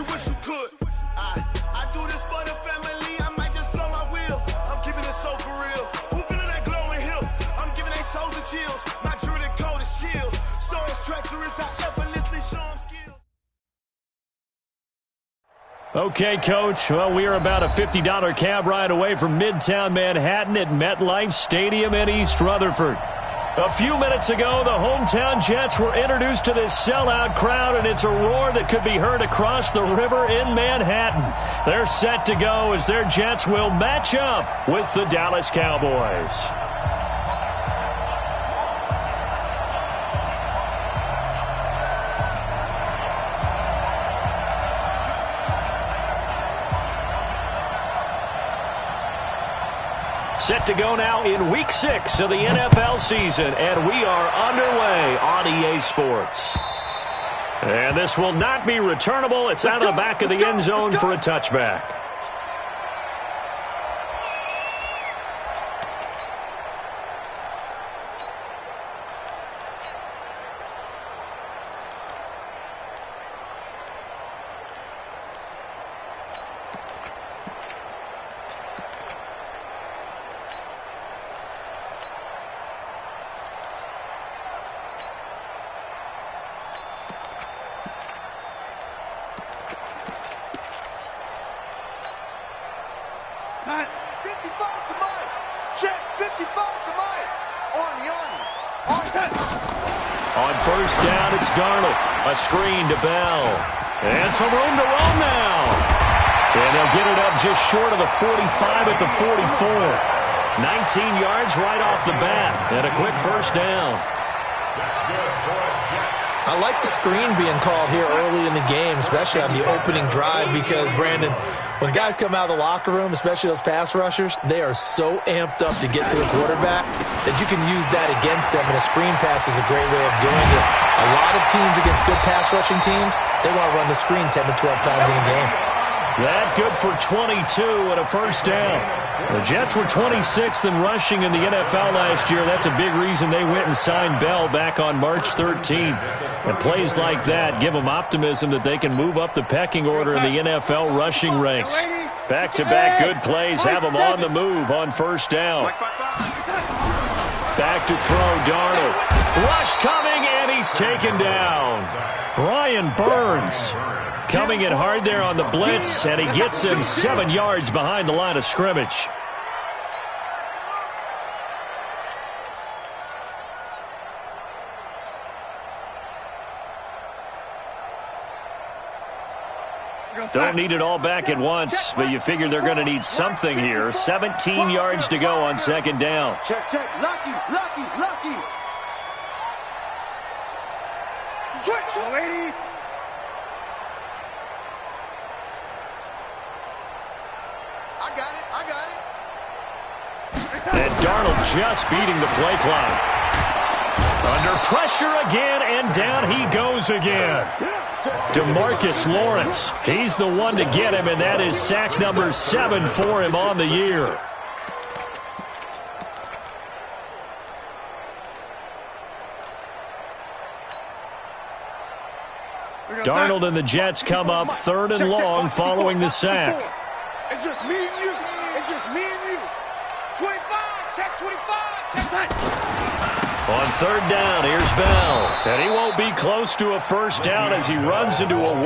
you wish you could. I do this for the family. I might just blow my wheel. I'm keeping it so for real. Who feeling that glowing hill? I'm giving they souls the chills. My jury the cold is chill. Stories treacherous. I effortlessly show them skills. Okay, Coach. Well, we are about a $50 cab ride away from Midtown Manhattan at MetLife Stadium in East Rutherford. A few minutes ago, the hometown Jets were introduced to this sellout crowd, and it's a roar that could be heard across the river in Manhattan. They're set to go as their Jets will match up with the Dallas Cowboys. Set to go now in Week 6 of the NFL season, and we are underway on EA Sports. And this will not be returnable. It's out of the back of the end zone for a touchback. On first down, it's Darnold. A screen to Bell. And some room to roam now. And they'll get it up just short of the 45 at the 44. 19 yards right off the bat. And a quick first down. I like the screen being called here early in the game, especially on the opening drive, because, Brandon, when guys come out of the locker room, especially those pass rushers, they are so amped up to get to the quarterback that you can use that against them, and a screen pass is a great way of doing it. A lot of teams against good pass rushing teams, they want to run the screen 10 to 12 times in a game. That good for 22 and a first down. The Jets were 26th in rushing in the NFL last year. That's a big reason they went and signed Bell back on March 13th. And plays like that give them optimism that they can move up the pecking order in the NFL rushing ranks. Back-to-back good plays have them on the move on first down. Back to throw, Darnold. Rush coming, and he's taken down. Brian Burns coming in hard there on the blitz, and he gets him 7 yards behind the line of scrimmage. Don't need it all back at once, but you figure they're going to need something here. 17 yards to go on second down. Check. Lucky. Switch. 80. I got it. And Darnold just beating the play clock. Under pressure again, and down he goes again. DeMarcus Lawrence, he's the one to get him, and that is sack number 7 for him on the year. Darnold and the Jets come up 3rd and long following the sack. It's just me and you. 25, check 25, check that. On 3rd down, here's Bell. And he won't be close to a first down as he runs into a wall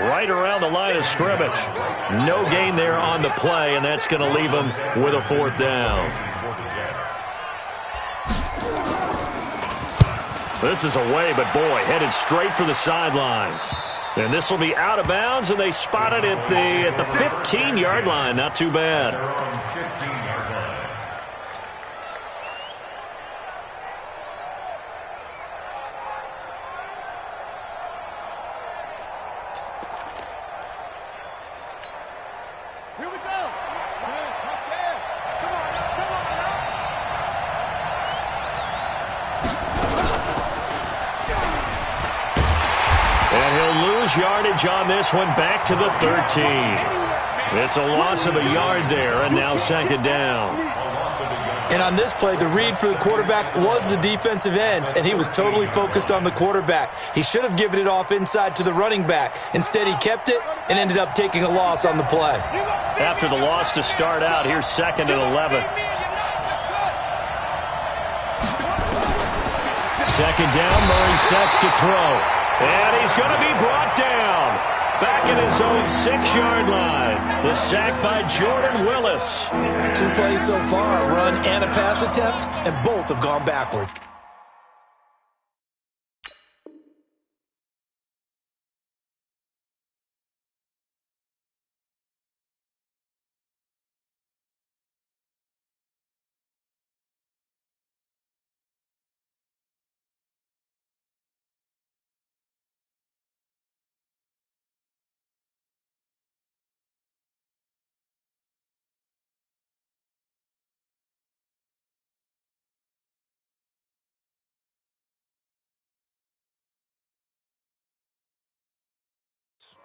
right around the line of scrimmage. No gain there on the play, and that's going to leave him with a 4th down. This is away, but boy, headed straight for the sidelines. And this will be out of bounds, and they spot it at the 15-yard line. Not too bad. Here we go. And he'll lose yardage on this one, back to the 13. It's a loss of a yard there, and now second down. And on this play, the read for the quarterback was the defensive end, and he was totally focused on the quarterback. He should have given it off inside to the running back. Instead, he kept it and ended up taking a loss on the play. After the loss to start out, here's 2nd and 11. 2nd down, Murray sets to throw. And he's going to be brought down. Back at his own 6-yard line. The sack by Jordan Willis. 2 plays so far, a run and a pass attempt, and both have gone backward.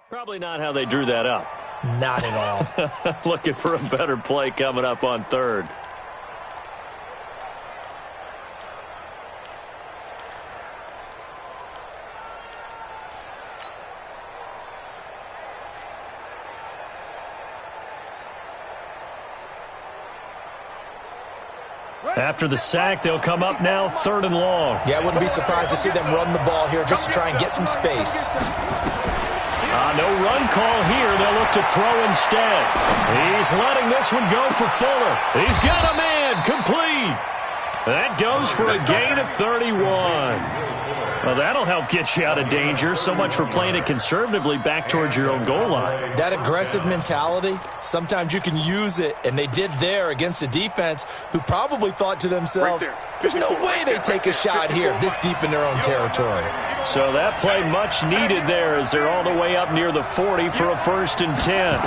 Probably not how they drew that up. Not at all. Looking for a better play coming up on 3rd. After the sack, they'll come up now 3rd and long. Yeah, I wouldn't be surprised to see them run the ball here just to try and get some space. No run call here. They'll look to throw instead. He's letting this one go for Fuller. He's got a man. Complete. That goes for a gain of 31. Well, that'll help get you out of danger. So much for playing it conservatively back towards your own goal line. That aggressive mentality, sometimes you can use it, and they did there against a defense who probably thought to themselves, there's no way they take a shot here this deep in their own territory. So that play much needed there as they're all the way up near the 40 for a 1st and 10.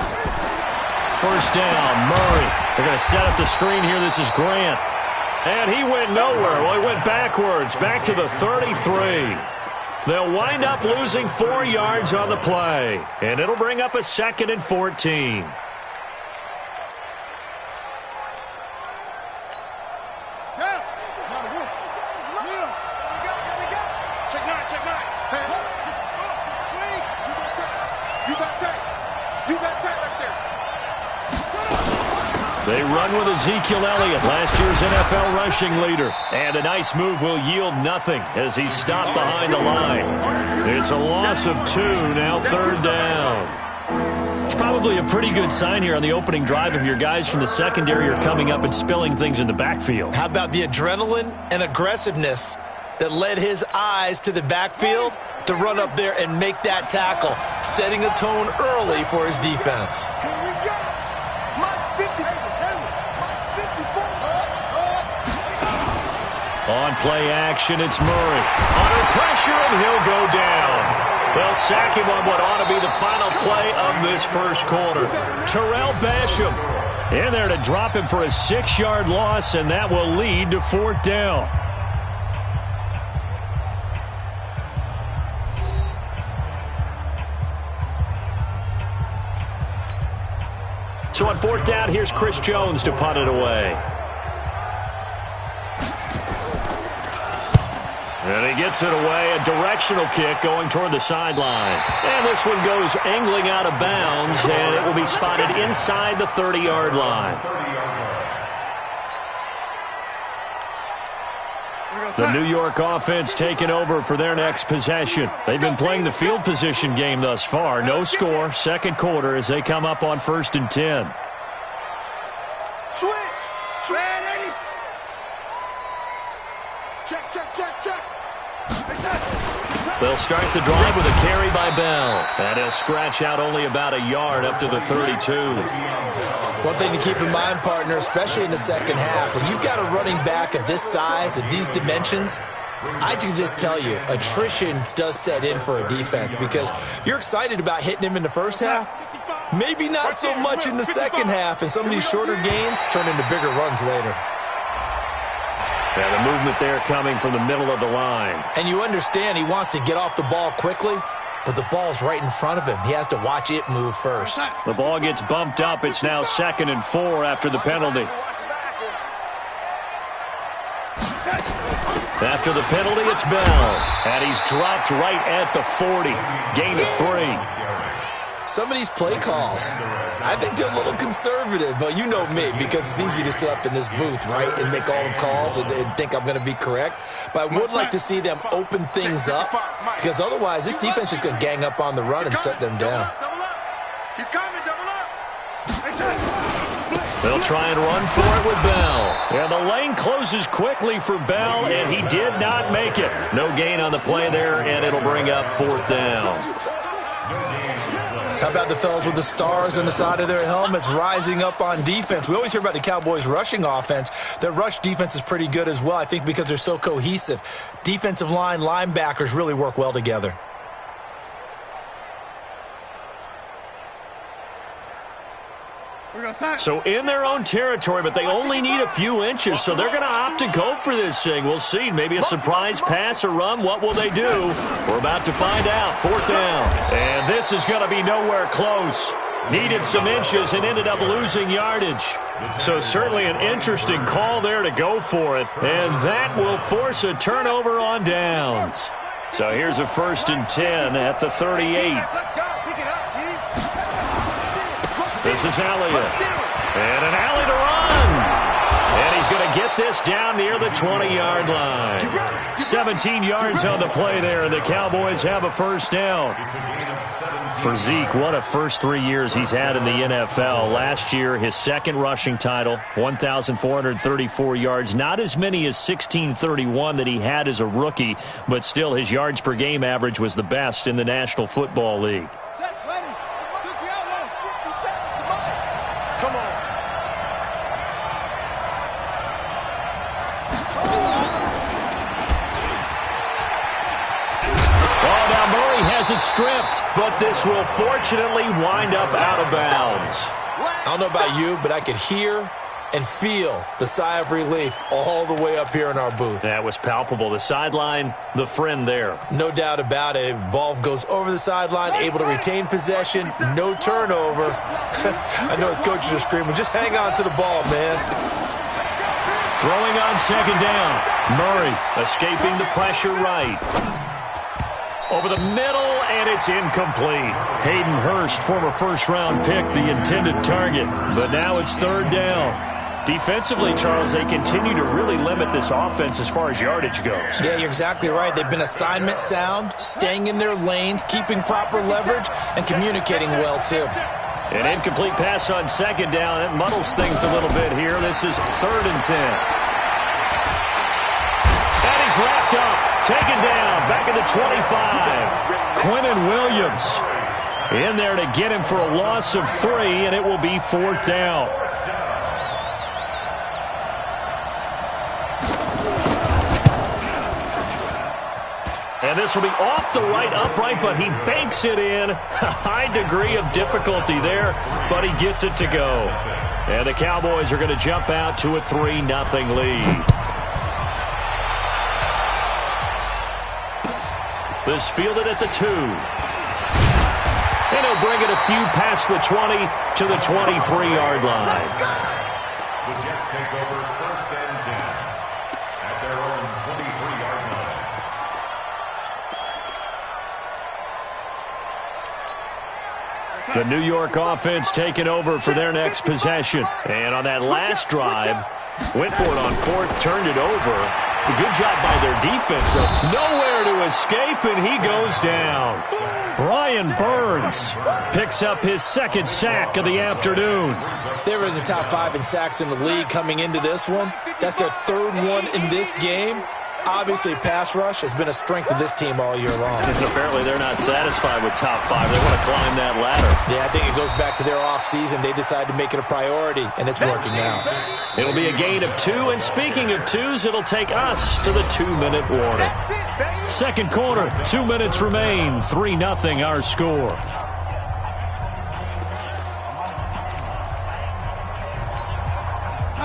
1st down, Murray. They're going to set up the screen here. This is Grant. And he went nowhere. Well, he went backwards, back to the 33. They'll wind up losing 4 yards on the play. And it'll bring up a 2nd and 14. They run with Ezekiel Elliott, last year's NFL rushing leader. And a nice move will yield nothing as he's stopped behind the line. It's a loss of 2, now 3rd down. It's probably a pretty good sign here on the opening drive if your guys from the secondary are coming up and spilling things in the backfield. How about the adrenaline and aggressiveness that led his eyes to the backfield to run up there and make that tackle, setting a tone early for his defense. On play action, it's Murray. Under pressure, and he'll go down. They'll sack him on what ought to be the final play of this first quarter. Terrell Basham in there to drop him for a 6-yard loss, and that will lead to 4th down. So on 4th down, here's Chris Jones to punt it away. And he gets it away, a directional kick going toward the sideline. And this one goes angling out of bounds, and it will be spotted inside the 30-yard line. The New York offense taking over for their next possession. They've been playing the field position game thus far. No score, 2nd quarter as they come up on 1st and 10. Switch. Ready. Check. They'll start the drive with a carry by Bell. And he'll scratch out only about a yard up to the 32. One thing to keep in mind, partner, especially in the second half, when you've got a running back of this size, of these dimensions, I can just tell you, attrition does set in for a defense because you're excited about hitting him in the first half. Maybe not so much in the second half, and some of these shorter gains turn into bigger runs later. Yeah, the movement there coming from the middle of the line. And you understand he wants to get off the ball quickly, but the ball's right in front of him. He has to watch it move first. The ball gets bumped up. It's now 2nd and 4 after the penalty. After the penalty, it's Bell. And he's dropped right at the 40. Gain of 3. Some of these play calls, I think they're a little conservative, but you know me, because it's easy to sit up in this booth, right, and make all the calls and think I'm going to be correct. But I would like to see them open things up, because otherwise this defense is going to gang up on the run and shut them down. He's coming, double up. They'll try and run for it with Bell. And the lane closes quickly for Bell, and he did not make it. No gain on the play there, and it'll bring up 4th down. How about the fellas with the stars on the side of their helmets rising up on defense? We always hear about the Cowboys' rushing offense. Their rush defense is pretty good as well, I think, because they're so cohesive. Defensive line, linebackers really work well together. So in their own territory, but they only need a few inches, so they're going to opt to go for this thing. We'll see. Maybe a surprise pass or run. What will they do? We're about to find out. 4th down. And this is going to be nowhere close. Needed some inches and ended up losing yardage. So certainly an interesting call there to go for it. And that will force a turnover on downs. So here's a 1st and 10 at the 38. This is Elliott. And an alley to run. And he's going to get this down near the 20-yard line. 17 yards on the play there, and the Cowboys have a 1st down. For Zeke, what a first 3 years he's had in the NFL. Last year, his 2nd rushing title, 1,434 yards. Not as many as 1,631 that he had as a rookie, but still his yards per game average was the best in the National Football League. It stripped, but this will fortunately wind up out of bounds. I don't know about you, but I could hear and feel the sigh of relief all the way up here in our booth. That was palpable. The sideline, the friend there. No doubt about it. If ball goes over the sideline, able to retain possession, no turnover. I know his coaches are screaming, just hang on to the ball, man. Throwing on 2nd down. Murray escaping the pressure right. Over the middle, and it's incomplete. Hayden Hurst, former 1st-round pick, the intended target. But now it's 3rd down. Defensively, Charles, they continue to really limit this offense as far as yardage goes. Yeah, you're exactly right. They've been assignment sound, staying in their lanes, keeping proper leverage, and communicating well, too. An incomplete pass on 2nd down. That muddles things a little bit here. This is 3rd and 10. And he's wrapped up. Taken down, back at the 25. Quinnen Williams in there to get him for a loss of 3, and it will be 4th down. And this will be off the right upright, but he banks it in. A high degree of difficulty there, but he gets it to go. And the Cowboys are going to jump out to a 3-0 lead. This fielded at the 2. And he'll bring it a few past the 20 to the 23-yard line. The Jets take over 1st and 10 at their own 23-yard line. The New York offense taking over for their next possession. And on that last drive, went for it on 4th, turned it over. A good job by their defense, so nowhere to escape, and he goes down. Brian Burns picks up his 2nd sack of the afternoon. They were in the top 5 in sacks in the league coming into this one. That's their 3rd one in this game. Obviously, pass rush has been a strength of this team all year long. Apparently, they're not satisfied with top 5. They want to climb that ladder. Yeah, I think it goes back to their offseason. They decided to make it a priority, and it's working out. It'll be a gain of 2, and speaking of 2s, it'll take us to the 2-minute warning. 2nd quarter, 2 minutes remain, 3-0 our score.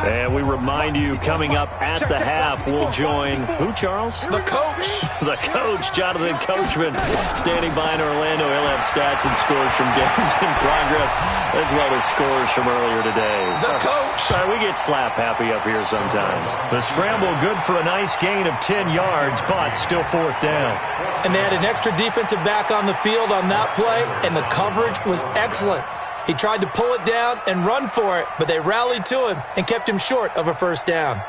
And we remind you, coming up at the half, we'll join who, Charles? The coach. The coach, Jonathan Coachman, standing by in Orlando. He'll have stats and scores from games in progress, as well as scores from earlier today. The coach. Sorry, we get slap happy up here sometimes. The scramble good for a nice gain of 10 yards, but still fourth down. And they had an extra defensive back on the field on that play, and the coverage was excellent. He tried to pull it down and run for it, but they rallied to him and kept him short of a first down.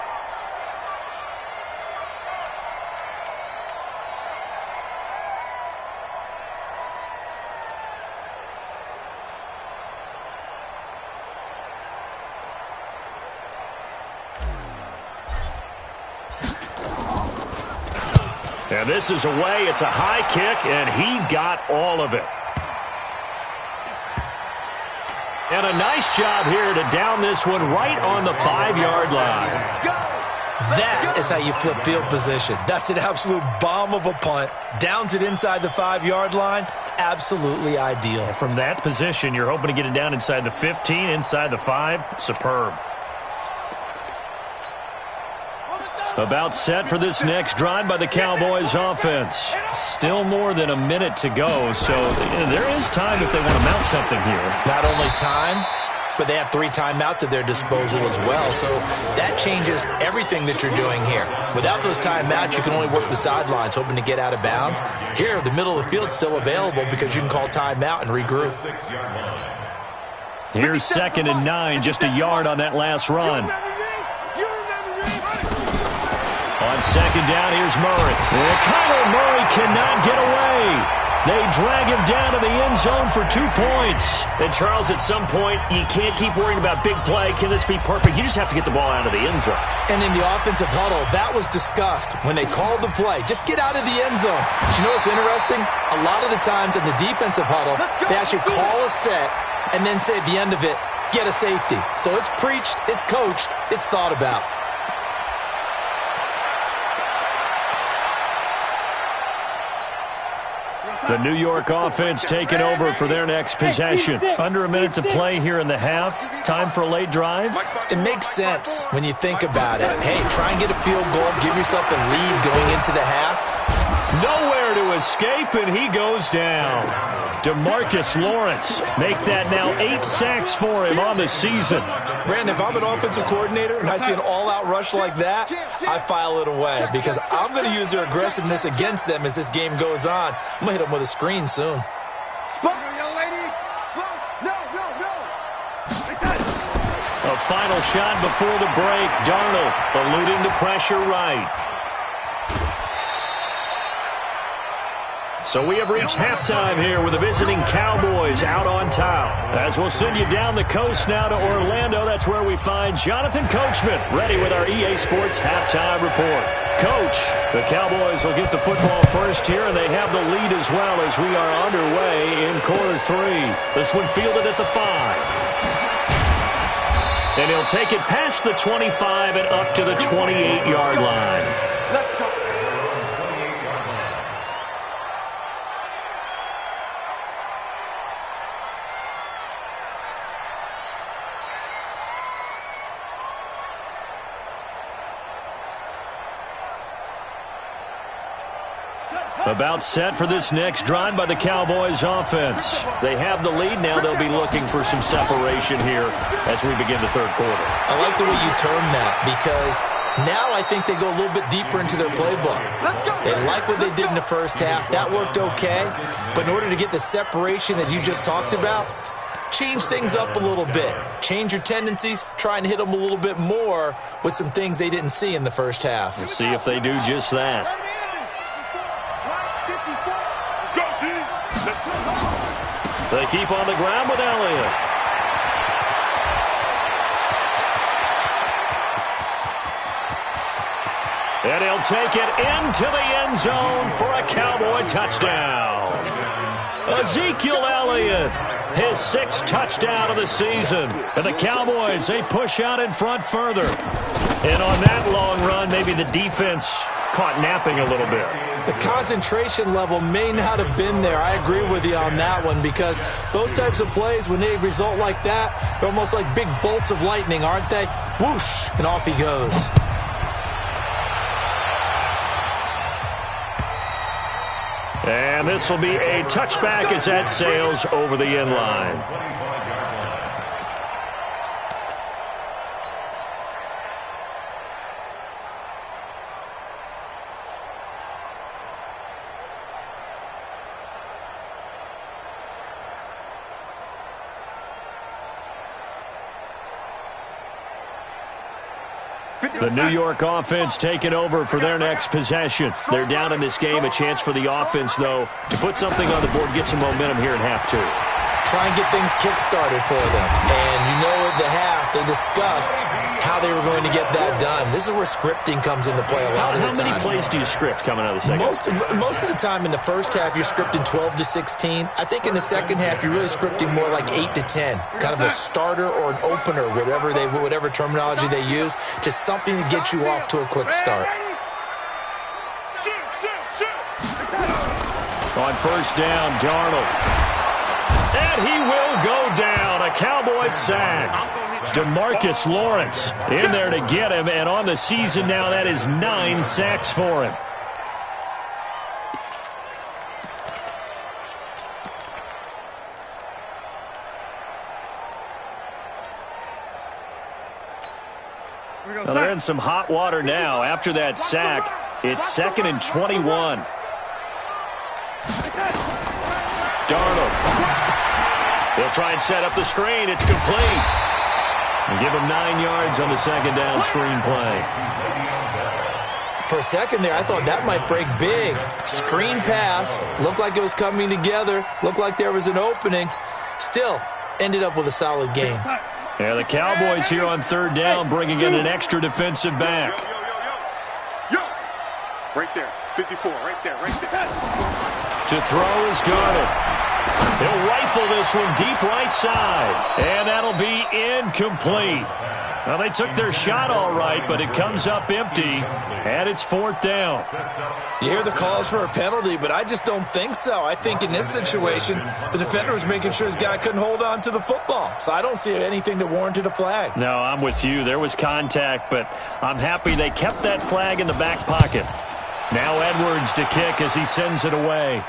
And this is away. It's a high kick, and he got all of it. And a nice job here to down this one right on the 5-yard line. That is how you flip field position. That's an absolute bomb of a punt. Downs it inside the 5-yard line. Absolutely ideal. From that position, you're hoping to get it down inside the 15, inside the 5. Superb. About set for this next drive by the Cowboys offense. Still more than a minute to go, so there is time if they want to mount something here. Not only time, but they have 3 timeouts at their disposal as well, so that changes everything that you're doing here. Without those timeouts, you can only work the sidelines, hoping to get out of bounds. Here, the middle of the field is still available because you can call timeout and regroup. Here's 2nd and 9, just a yard on that last run. On 2nd down, here's Murray. And Kyler Murray cannot get away. They drag him down to the end zone for 2 points. And, Charles, at some point, you can't keep worrying about big play. Can this be perfect? You just have to get the ball out of the end zone. And in the offensive huddle, that was discussed when they called the play. Just get out of the end zone. But you know what's interesting? A lot of the times in the defensive huddle, they actually call a set and then say at the end of it, get a safety. So it's preached, it's coached, it's thought about. The New York offense taking over for their next possession. Under a minute to play here in the half. Time for a late drive. It makes sense when you think about it. Hey, try and get a field goal. Give yourself a lead going into the half. Nowhere to escape, and he goes down. DeMarcus Lawrence make that now 8 sacks for him on the season. Brandon, if I'm an offensive coordinator and I see an all-out rush like that, I file it away because I'm going to use their aggressiveness against them as this game goes on. I'm going to hit them with a screen soon. A final shot before the break. Darnold eluding the pressure right. So we have reached halftime here with the visiting Cowboys out on top. As we'll send you down the coast now to Orlando, that's where we find Jonathan Coachman, ready with our EA Sports halftime report. Coach, the Cowboys will get the football first here, and they have the lead as well as we are underway in quarter 3. This one fielded at the 5. And he'll take it past the 25 and up to the 28-yard line. Let's go. About set for this next drive by the Cowboys offense. They have the lead now. They'll be looking for some separation here as we begin the third quarter. I like the way you term that because now I think they go a little bit deeper into their playbook. They like what they did in the first half. That worked okay. But in order to get the separation that you just talked about, change things up a little bit. Change your tendencies. Try and hit them a little bit more with some things they didn't see in the first half. We'll see if they do just that. They keep on the ground with Elliott. And he'll take it into the end zone for a Cowboy touchdown. Ezekiel Elliott, his 6th touchdown of the season. And the Cowboys, they push out in front further. And on that long run, maybe the defense caught napping a little bit. The concentration level may not have been there. I agree with you on that one, because those types of plays, when they result like that, they're almost like big bolts of lightning, aren't they? Whoosh, and off he goes. And this will be a touchback as that sails over the end line. The New York offense taking over for their next possession. They're down in this game. A chance for the offense, though, to put something on the board, get some momentum here at half 2. Try and get things kick-started for them. And you know at the half, they discussed how they were going to get that done. This is where scripting comes into play a lot of the time. How many plays do you script coming out of the second? Most of the time in the first half, you're scripting 12 to 16. I think in the second half, you're really scripting more like 8 to 10. Kind of a starter or an opener, whatever terminology they use. Just something to get you off to a quick start. On first down, Darnold. And he will go down. A Cowboys sack. DeMarcus Lawrence in there to get him. And on the season now, that is 9 sacks for him. Well, they're in some hot water now. After that sack, it's 2nd and 21. Darnold. They'll try and set up the screen. It's complete. And give him 9 yards on the second down screen play. For a second there, I thought that might break big. Screen pass. Looked like it was coming together. Looked like there was an opening. Still, ended up with a solid game. Yeah, the Cowboys here on third down bringing in an extra defensive back. Right there. 54. Right there. To throw is Darnold. He'll rifle this one deep right side. And that'll be incomplete. Well, they took their shot all right, but it comes up empty, and it's 4th down. You hear the calls for a penalty, but I just don't think so. I think in this situation, the defender was making sure his guy couldn't hold on to the football. So I don't see anything that warranted a flag. No, I'm with you. There was contact, but I'm happy they kept that flag in the back pocket. Now Edwards to kick as he sends it away.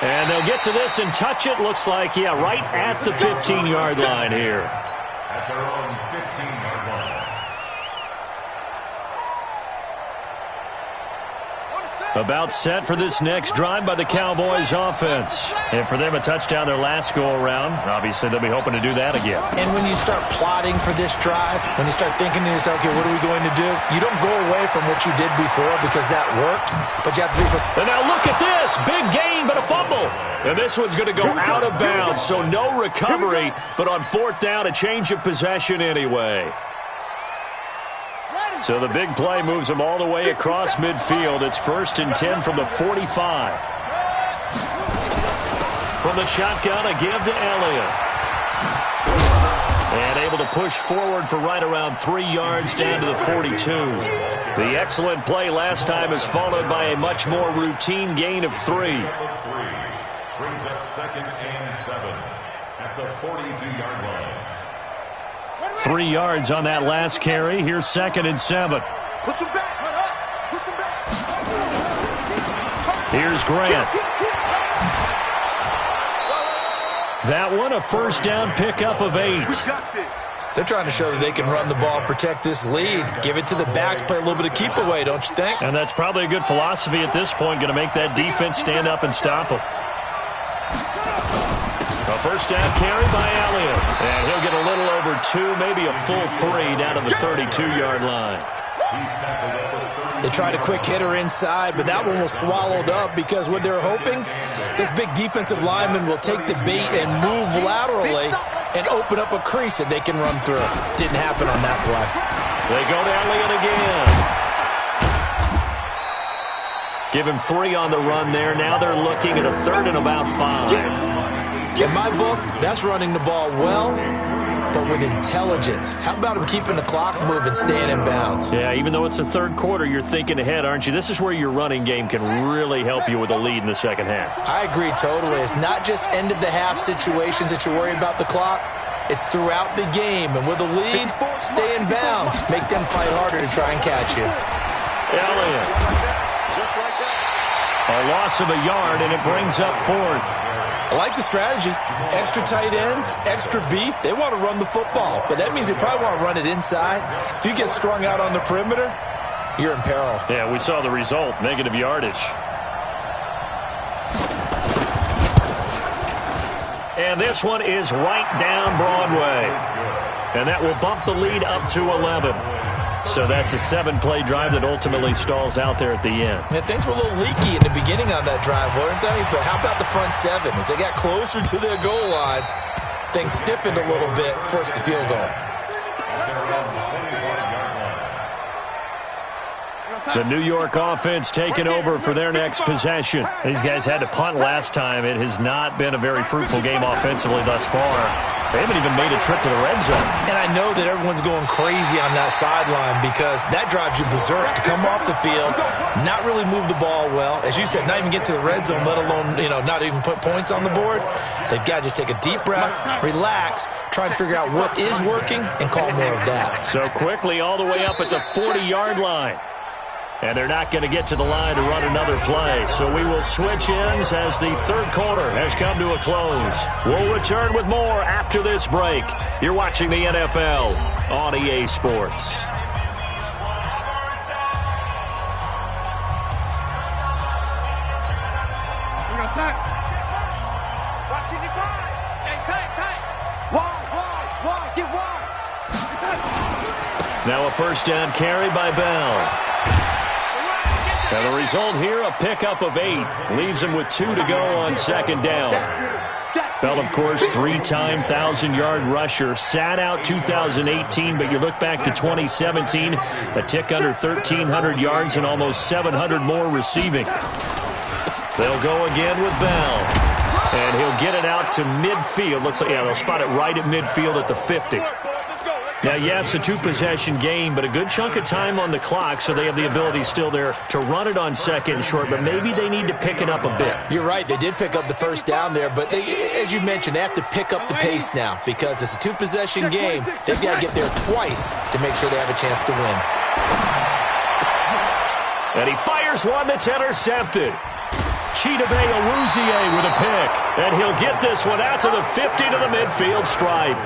And they'll get to this and touch it. Looks like, yeah, right at the 15-yard line here. At their own 15-yard line. About set for this next drive by the Cowboys offense. And for them, a touchdown their last go-around. Obviously, they'll be hoping to do that again. And when you start plotting for this drive, when you start thinking to yourself, okay, what are we going to do? You don't go away from what you did before because that worked. But you have to be... And now look at this. Big gain, but a fumble. And this one's going to go out of bounds, so no recovery. But on 4th down, a change of possession anyway. So the big play moves them all the way across midfield. It's 1st and 10 from the 45. From the shotgun, a give to Elliott. And able to push forward for right around 3 yards down to the 42. The excellent play last time is followed by a much more routine gain of 3. Brings up 2nd and 7 at the 42-yard line. 3 yards on that last carry. Here's 2nd and 7. Push him back. Push him back. Here's Grant. That one, a first down pickup of 8. They're trying to show that they can run the ball, protect this lead. Give it to the backs, play a little bit of keep away, don't you think? And that's probably a good philosophy at this point, going to make that defense stand up and stop them. A first down carry by Elliott. And he'll get a little over 2, maybe a full 3 down to the 32-yard line. They tried a quick hitter inside, but that one was swallowed up because what they're hoping, this big defensive lineman will take the bait and move laterally and open up a crease that they can run through. Didn't happen on that play. They go to Elliott again. Give him 3 on the run there. Now they're looking at a 3rd and about 5. In my book, that's running the ball well but with intelligence. How about him keeping the clock moving, staying in bounds? Yeah, even though it's the third quarter, you're thinking ahead, aren't you? This is where your running game can really help you with a lead in the second half. I agree totally. It's not just end-of-the-half situations that you worry about the clock. It's throughout the game. And with a lead, stay in bounds. Make them fight harder to try and catch you. Elliott. Just like that. A loss of a yard, and it brings up fourth. I like the strategy. Extra tight ends, extra beef. They want to run the football, but that means they probably want to run it inside. If you get strung out on the perimeter, you're in peril. Yeah, we saw the result, negative yardage. And this one is right down Broadway. And that will bump the lead up to 11. So that's a 7-play drive that ultimately stalls out there at the end. Yeah, things were a little leaky in the beginning on that drive, weren't they? But how about the front seven? As they got closer to their goal line, things stiffened a little bit, forced the field goal. The New York offense taking over for their next possession. These guys had to punt last time. It has not been a very fruitful game offensively thus far. They haven't even made a trip to the red zone. And I know that everyone's going crazy on that sideline because that drives you berserk to come off the field, not really move the ball well. As you said, not even get to the red zone, let alone, not even put points on the board. They've got to just take a deep breath, relax, try and figure out what is working, and call more of that. So quickly all the way up at the 40-yard line. And they're not going to get to the line to run another play. So we will switch ends as the third quarter has come to a close. We'll return with more after this break. You're watching the NFL on EA Sports. Now a first down carry by Bell. Now the result here, a pickup of 8. Leaves him with 2 to go on second down. Bell, of course, 3-time 1,000-yard rusher. Sat out 2018, but you look back to 2017, a tick under 1,300 yards and almost 700 more receiving. They'll go again with Bell. And he'll get it out to midfield. Looks like, they'll spot it right at midfield at the 50. Now, yes, a 2-possession game, but a good chunk of time on the clock, so they have the ability still there to run it on second and short, but maybe they need to pick it up a bit. You're right. They did pick up the first down there, but as you mentioned, they have to pick up the pace now because it's a 2-possession game. They've got to get there twice to make sure they have a chance to win. And he fires one that's intercepted. Chidobe Awuzie with a pick, and he'll get this one out to the 50 to the midfield stripe.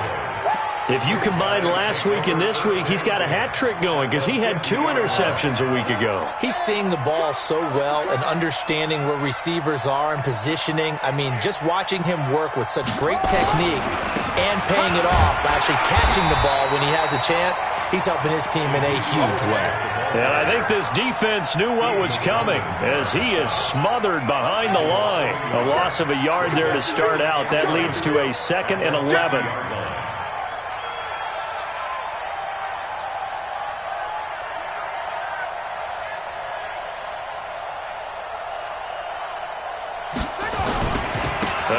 If you combine last week and this week, he's got a hat trick going because he had 2 interceptions a week ago. He's seeing the ball so well and understanding where receivers are and positioning. I mean, just watching him work with such great technique and paying it off by actually catching the ball when he has a chance, he's helping his team in a huge way. And I think this defense knew what was coming as he is smothered behind the line. A loss of a yard there to start out. That leads to a 2nd and 11.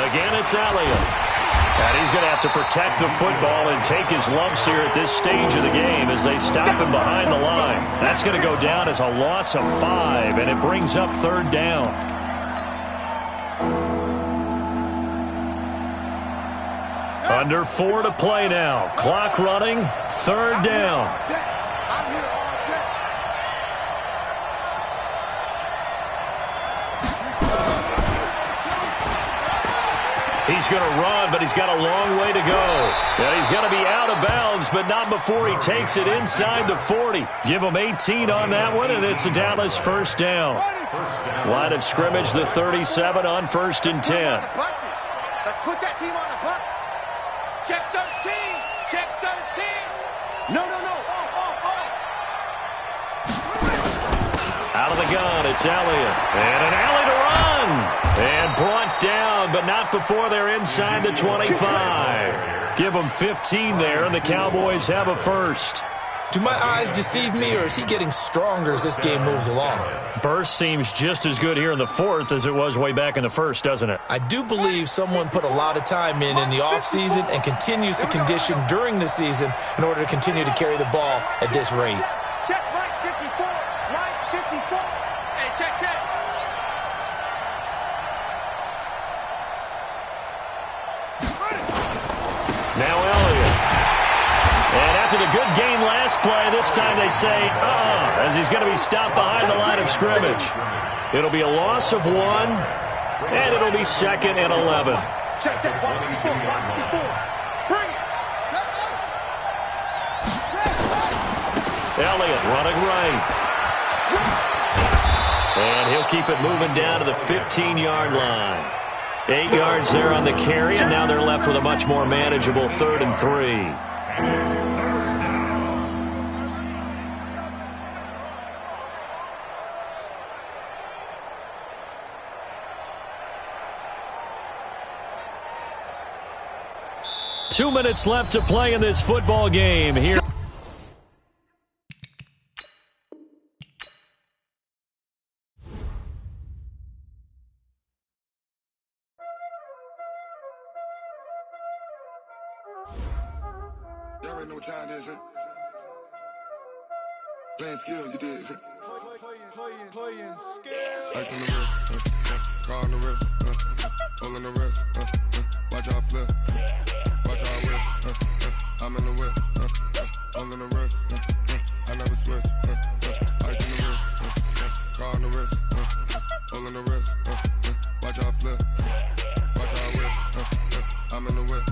Again, it's Elliott. And he's going to have to protect the football and take his lumps here at this stage of the game as they stop him behind the line. That's going to go down as a loss of 5, and it brings up 3rd down. Under 4 to play now. Clock running, 3rd down. He's going to run, but he's got a long way to go. And he's going to be out of bounds, but not before he takes it inside the 40. Give him 18 on that one, and it's a Dallas first down. Line of scrimmage, the 37 on 1st and 10. Let's put that team on the bus. Check 13. Check 13. No. Out of the gun, it's Elliott. And an alley to run. And brought down, but not before they're inside the 25. Give them 15 there, and the Cowboys have a first. Do my eyes deceive me, or is he getting stronger as this game moves along? Burst seems just as good here in the fourth as it was way back in the first, doesn't it? I do believe someone put a lot of time in the offseason and continues to condition during the season in order to continue to carry the ball at this rate. Check right 54. Right 54. Hey, check. Now Elliott. And after the good game last play, this time they say, as he's going to be stopped behind the line of scrimmage. It'll be a loss of 1, and it'll be 2nd and 11. Check. 54. Bring it. Elliott running right. And he'll keep it moving down to the 15-yard line. 8 yards there on the carry, and now they're left with a much more manageable 3rd and 3. 2 minutes left to play in this football game here. Y'all already know what time it is, huh? Playing skills, you did. Playing skills. Ice on the wrist, car on the wrist, hole in the wrist, watch out flip, watch out whip, I'm in the whip, hole in the wrist, I never switch, ice on the wrist, car on the wrist, hole in the wrist, watch out flip, watch out whip, I'm in the whip,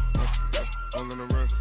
hole in the wrist.